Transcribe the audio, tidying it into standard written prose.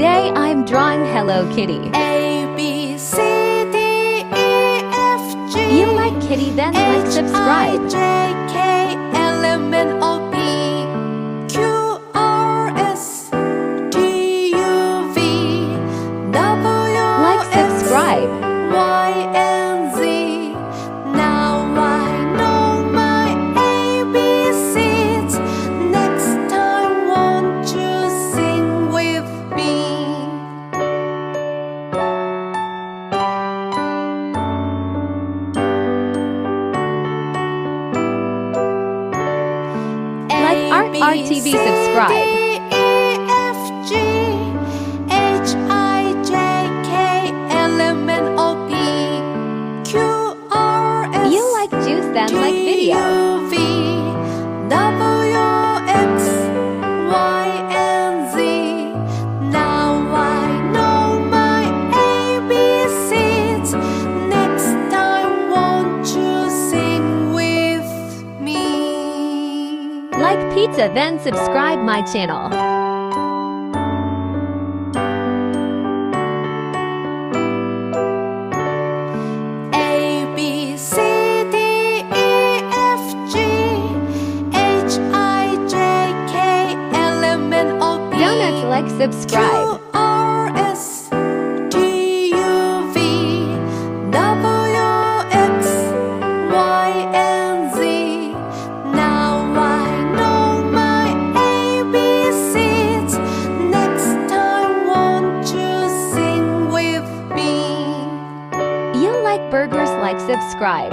Today I'm drawing Hello Kitty. A, B, C, D, E, F, G. You like Kitty? Then like, subscribe. H, I, J, K, L, M, N, O, P, Q, R, S, T, U, V, W, Like, subscribe. X, Y, and Z. Now I know my ABCs. Next time, won't you sing with me? Like Art RTV, subscribe. You like juice? Then like video. Like pizza? Then subscribe my channel. Donuts, like, subscribe. You like burgers? Like, subscribe.